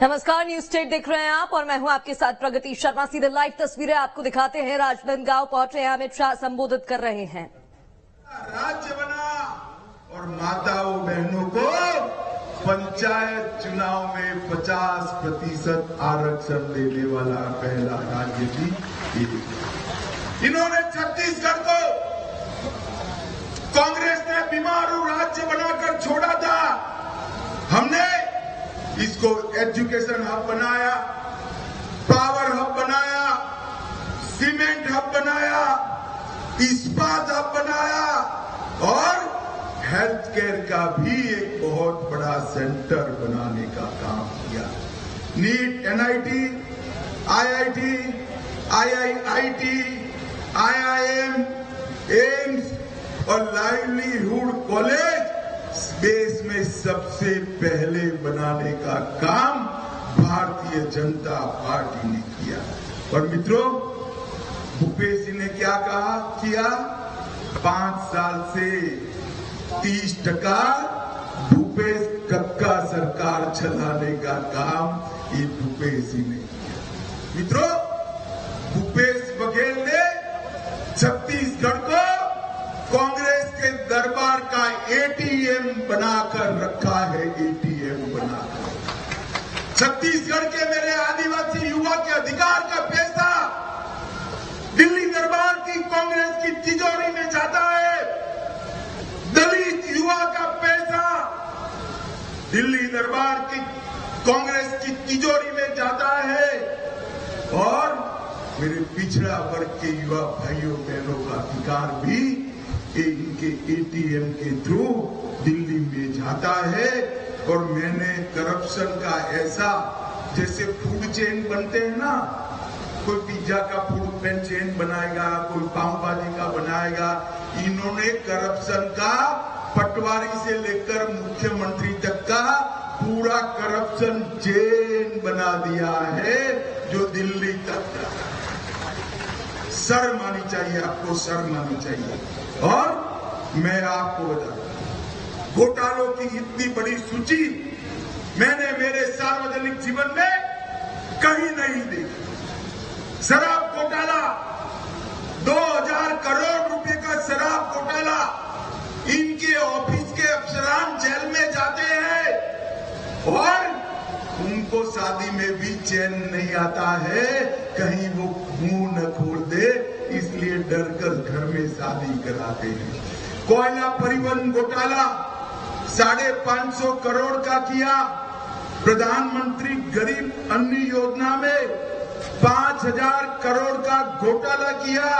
नमस्कार, news state देख रहे हैं आप और मैं हूं आपके साथ प्रगति शर्मा। सीधे लाइव तस्वीरें आपको दिखाते हैं। राजनांदगांव पहुंचे हैं अमित शाह, संबोधित कर रहे हैं। राज्य बना और माताओं बहनों को पंचायत चुनाव में 50% आरक्षण देने वाला पहला राज्य भी इन्होंने छत्तीसगढ़ को कांग्रेस ने बीमारू राज्य बनाकर छोड़ा था। हमने इसको एजुकेशन हब बनाया, पावर हब बनाया, सीमेंट हब बनाया, इस्पात हब बनाया और हेल्थ केयर का भी एक बहुत बड़ा सेंटर बनाने का काम किया। NEET, NIT, IIT, IIT, IIM, AIIMS और लाइवलीहुड कॉलेज देश में सबसे पहले बनाने का काम भारतीय जनता पार्टी ने किया। और मित्रों, भूपेश जी ने क्या किया? 5 साल से 30% भूपेश कक्का सरकार चलाने का काम ये भूपेश जी ने किया। मित्रों, भूपेश बघेल ने छत्तीसगढ़ को कांग्रेस के दरबार का एटीएम बनाकर रखा है। एटीएम बनाकर छत्तीसगढ़ के मेरे आदिवासी युवा के अधिकार का पैसा दिल्ली दरबार की कांग्रेस की तिजोरी में जाता है। दलित युवा का पैसा दिल्ली दरबार की कांग्रेस की तिजोरी में जाता है और मेरे पिछड़ा वर्ग के युवा भाइयों बहनों का अधिकार भी इनके एटीएम के थ्रू दिल्ली में जाता है। और मैंने करप्शन का ऐसा, जैसे फूड चेन बनते हैं ना, कोई पिज्जा का फूड चेन बनाएगा, कोई पाव भाजी का बनाएगा, इन्होंने करप्शन का पटवारी से लेकर मुख्यमंत्री तक का पूरा करप्शन चेन बना दिया है जो दिल्ली तक जाता है। शर्म आनी चाहिए आपको, शर्म आनी चाहिए। और मैं आपको बता, घोटालों की इतनी बड़ी सूची मैंने मेरे सार्वजनिक जीवन में कहीं नहीं देखी। शराब घोटाला, 2000 करोड़ रुपए का शराब घोटाला, इनके ऑफिस के अफसरान जेल में जाते हैं और उनको शादी में भी चैन नहीं आता है, कहीं वो मुंह न खोल दे, इसलिए डरकर घर में शादी कराते हैं। कोयला परिवहन घोटाला 550 करोड़ का किया। प्रधानमंत्री गरीब अन्न योजना में 5000 करोड़ का घोटाला किया।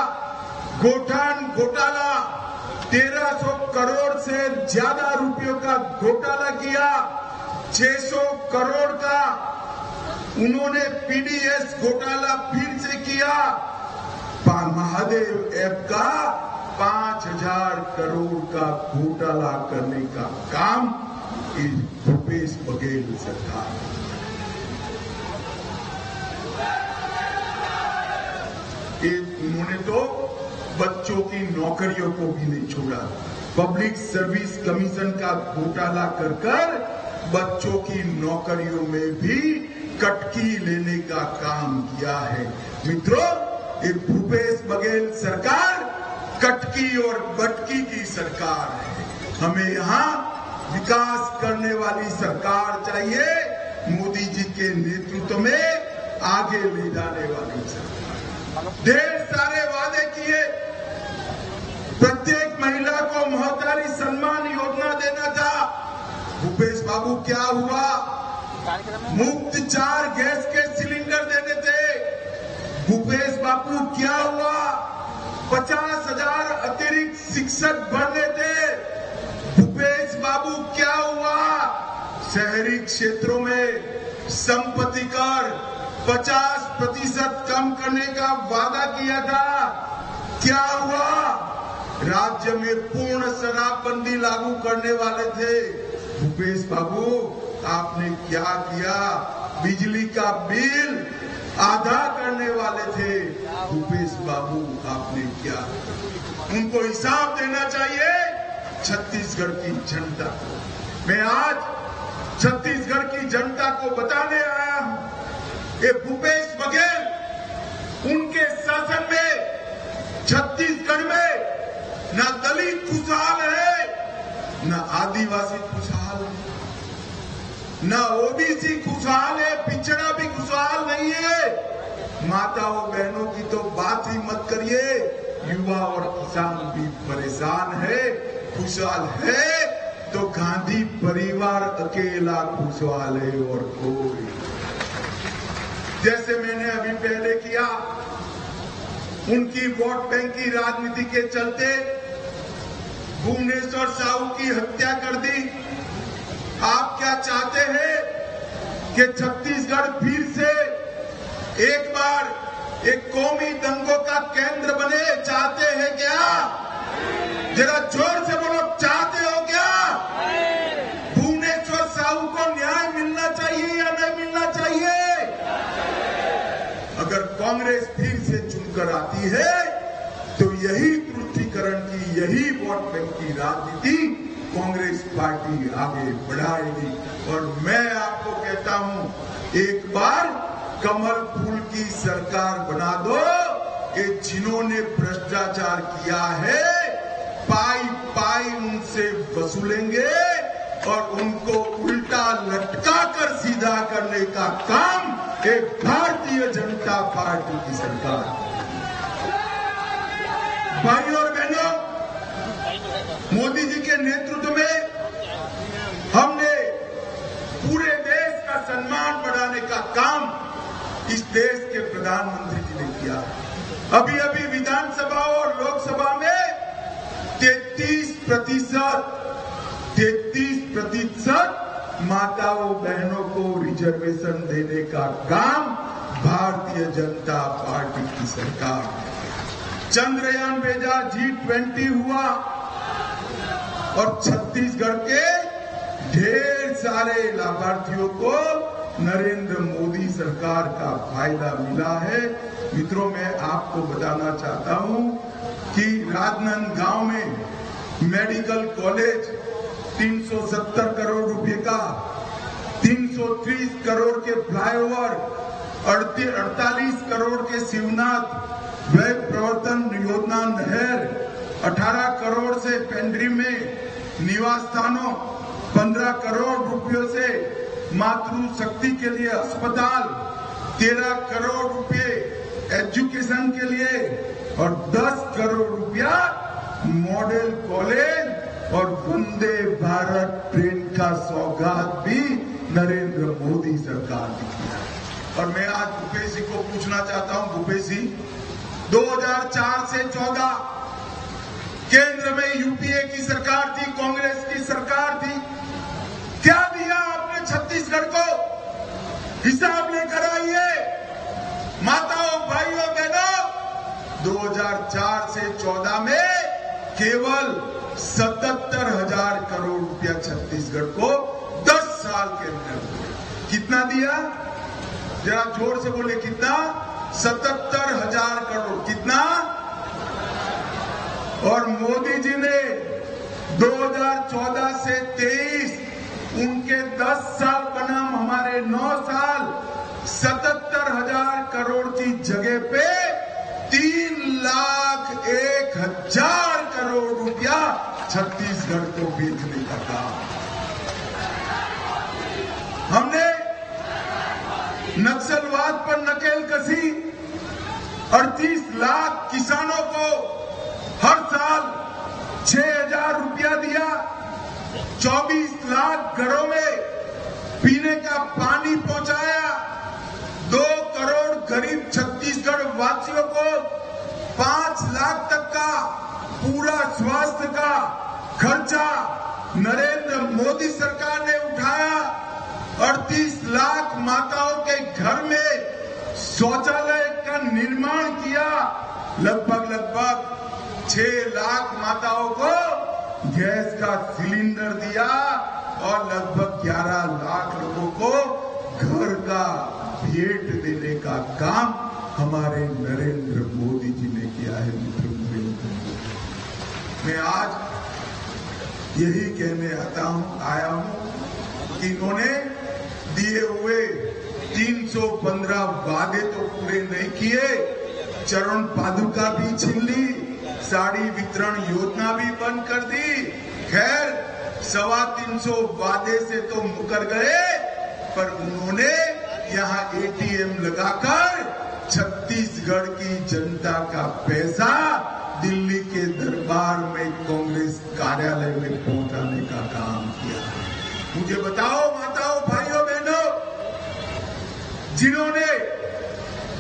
गोठान घोटाला 1300 करोड़ से ज्यादा रुपयों का घोटाला किया। 600 करोड़ का उन्होंने पीडीएस घोटाला फिर से किया। महादेव ऐप का 5000 करोड़ का घोटाला करने का काम इस भूपेश बघेल सरकार। उन्होंने तो बच्चों की नौकरियों को भी नहीं छोड़ा। पब्लिक सर्विस कमीशन का घोटाला कर बच्चों की नौकरियों में भी कटकी लेने का काम किया है। मित्रों, ये भूपेश बघेल सरकार कटकी और बटकी की सरकार है। हमें यहाँ विकास करने वाली सरकार चाहिए, मोदी जी के नेतृत्व में आगे ले जाने वाली सरकार। ढेर सारे वादे किए, प्रत्येक महिला को मोहतारी सम्मान योजना देना था। भूपेश बाबू क्या हुआ? मुफ्त 4 गैस के सिलेंडर देने थे। भूपेश बाबू क्या हुआ? 50,000 अतिरिक्त शिक्षक भरने थे। भूपेश बाबू क्या हुआ? शहरी क्षेत्रों में संपत्ति कर 50% कम करने का वादा किया था। क्या हुआ? राज्य में पूर्ण शराबबंदी लागू करने वाले थे। भूपेश बाबू, आपने क्या किया? बिजली का बिल आधा करने वाले थे। भूपेश बाबू, आपने क्या? उनको हिसाब देना चाहिए छत्तीसगढ़ की जनता को। मैं आज छत्तीसगढ़ की जनता को बताने आया ये भूपेश बघेल उनके शासन में छत्तीसगढ़ में न दलित खुशहाल है, न आदिवासी खुशहाल है, न ओबीसी खुशहाल है, पिछड़ा भी खुशहाल नहीं है। माताओं बहनों की तो बात ही मत करिए, युवा और किसान भी परेशान है। खुशहाल है तो गांधी परिवार अकेला खुशहाल है और कोई। जैसे मैंने अभी पहले किया, उनकी वोट बैंक की राजनीति के चलते भुवनेश्वर साहू की हत्या कर दी। आप क्या चाहते हैं कि छत्तीसगढ़ फिर से एक बार एक कौमी दंगों का केंद्र बने? चाहते हैं क्या? जरा जोर से बोलो, चाहते हो क्या? भुवनेश्वर साहू को न्याय मिलना चाहिए या नहीं मिलना चाहिए? अगर कांग्रेस फिर से चुनकर आती है तो यही तुष्टीकरण की, यही वोट बैंक की राजनीति कांग्रेस पार्टी आगे बढ़ाएगी। और मैं आपको कहता हूं, एक बार कमल फूल की सरकार बना दो कि जिन्होंने भ्रष्टाचार किया है पाई पाई उनसे वसूलेंगे और उनको उल्टा लटका कर सीधा करने का काम एक भारतीय जनता पार्टी की सरकार। भाइयों और बहनों, मोदी जी के नेतृत्व में हमने पूरे देश का सम्मान बढ़ाने का काम इस देश के प्रधानमंत्री जी ने किया। अभी अभी विधानसभा और लोकसभा में 33% माताओं बहनों को रिजर्वेशन देने का काम भारतीय जनता पार्टी की सरकार। चंद्रयान भेजा, G20 हुआ और छत्तीसगढ़ के ढेर सारे लाभार्थियों को नरेंद्र मोदी सरकार का फायदा मिला है। मित्रों, मैं आपको बताना चाहता हूं कि राजनांदगांव में मेडिकल कॉलेज 370 करोड़ रुपए का, 330 करोड़ के फ्लाईओवर, 48 करोड़ के शिवनाथ व्यय प्रवर्तन योजना नहर, 18 करोड़ से पेंड्री में निवास स्थानों, 15 करोड़ रुपयों से मातृ शक्ति के लिए अस्पताल, 13 करोड़ रुपए एजुकेशन के लिए और 10 करोड़ रुपया मॉडल कॉलेज और वंदे भारत ट्रेन का सौगात भी नरेंद्र मोदी सरकार ने किया। और मैं आज भूपेश जी को पूछना चाहता हूं, भूपेश जी, 2004 से 14 केंद्र में यूपीए की सरकार थी, कांग्रेस की सरकार थी, क्या दिया आपने छत्तीसगढ़ को? हिसाब लेकर आइए। माताओं, भाइयों, बहनों, 2004 से 14 में केवल 77,000 करोड़ रुपया छत्तीसगढ़ को 10 साल के अंदर कितना दिया? जरा जोर से बोले, कितना? 77,000 करोड़। कितना? और मोदी जी ने 2014 से 23 उनके 10 साल बनाम हमारे 9 साल 77,000 करोड़ की जगह पे 3,01,000 करोड़ रुपया छत्तीसगढ़ को बेचने का काम हमने। नक्सलवाद पर नकेल कसी, 38 लाख किसानों को हर साल 6,000 रुपया दिया, 24 लाख घरों में पीने का पानी पहुंचाया, 2 करोड़ गरीब छत्तीसगढ़ वासियों को 5 लाख तक का पूरा स्वास्थ्य का खर्चा नरेंद्र मोदी सरकार ने उठाया। 38 लाख माताओं के घर में शौचालय का निर्माण किया, लगभग 6 लाख माताओं को गैस का सिलेंडर दिया और लगभग 11 लाख लोगों को घर का भेंट देने का काम हमारे नरेंद्र मोदी जी ने किया है। मित्रों, मैं आज यही कहने आया हूं कि इन्होंने दिए हुए 300 315 वादे तो पूरे नहीं किए, चरण पादुका भी छीन ली, साड़ी वितरण योजना भी बंद कर दी। खैर 325 वादे से तो मुकर गए, पर उन्होंने यहाँ एटीएम लगाकर छत्तीसगढ़ की जनता का पैसा दिल्ली के दरबार में कांग्रेस कार्यालय में पहुंचाने का काम किया। मुझे बताओ माताओं, भाइयों, बहनों, जिन्होंने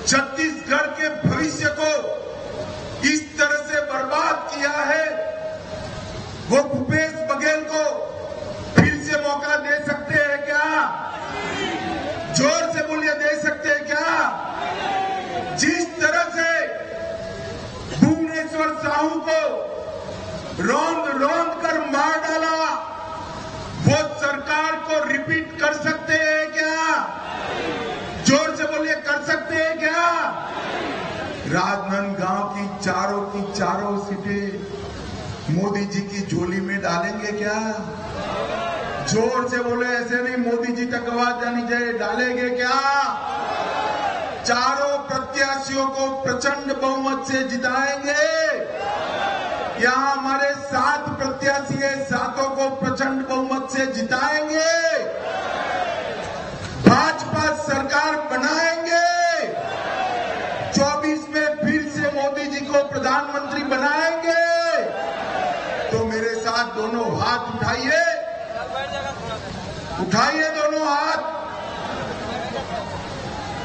छत्तीसगढ़ के भविष्य को इस तरह से बर्बाद किया है, वो भूपेश बघेल को फिर से मौका दे सकते हैं क्या? जोर से बोलिए, दे सकते हैं क्या? जिस तरह से भुवनेश्वर साहू को रौंद कर मार डाला, वो सरकार को रिपीट कर सकते हैं क्या? जोर से बोलिए, कर सकते हैं क्या? राजनांदगांव की चारों सीटें मोदी जी की झोली में डालेंगे क्या? जोर से बोले, ऐसे नहीं, मोदी जी तक आवाज जानी चाहिए, डालेंगे क्या? चारों प्रत्याशियों को प्रचंड बहुमत से जिताएंगे। यहाँ हमारे 7 प्रत्याशी है, 7 को प्रचंड बहुमत से जिताएंगे। भाजपा सरकार बनाएंगे। 24 में फिर से मोदी जी को प्रधानमंत्री बनाएंगे। तो मेरे साथ दोनों हाथ उठाइए, उठाइए दोनों हाथ,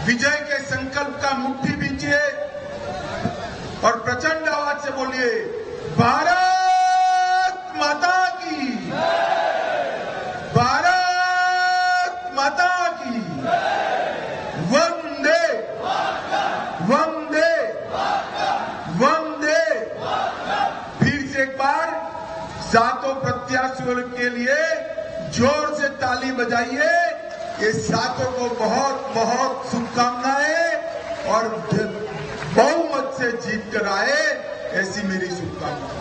विजय के संकल्प का मुट्ठी बींचिए और प्रचंड आवाज से बोलिए, भारत माता की, भारत माता की, वंदे वंदे वंदे। फिर से एक बार 7 प्रत्याशियों के लिए जोर से ताली बजाइए। ये 7 को बहुत बहुत शुभकामनाएं और बहुमत से जीत कर आए, ऐसी मेरी शुभकामनाएं।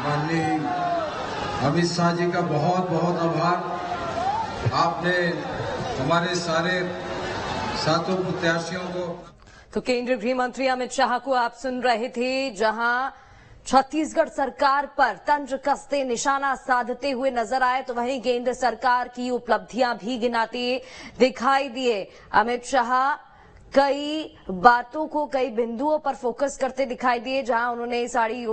माननीय अमित शाह जी का बहुत बहुत आभार। आपने हमारे सारे 7 प्रत्याशियों को। तो केंद्रीय गृह मंत्री अमित शाह को आप सुन रहे थे, जहां छत्तीसगढ़ सरकार पर तंज कसते निशाना साधते हुए नजर आए, तो वहीं केंद्र सरकार की उपलब्धियां भी गिनाते दिखाई दिए। अमित शाह कई बातों को, कई बिंदुओं पर फोकस करते दिखाई दिए, जहां उन्होंने साड़ी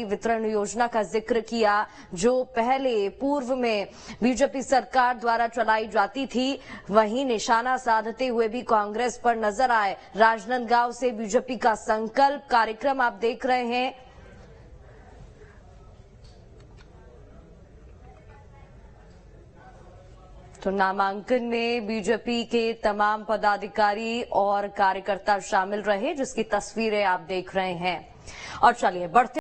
वितरण योजना का जिक्र किया, जो पहले पूर्व में बीजेपी सरकार द्वारा चलाई जाती थी। वहीं निशाना साधते हुए भी कांग्रेस पर नजर आए। राजनांदगांव से बीजेपी का संकल्प कार्यक्रम आप देख रहे हैं। तो नामांकन में बीजेपी के तमाम पदाधिकारी और कार्यकर्ता शामिल रहे, जिसकी तस्वीरें आप देख रहे हैं। और चलिए बढ़ते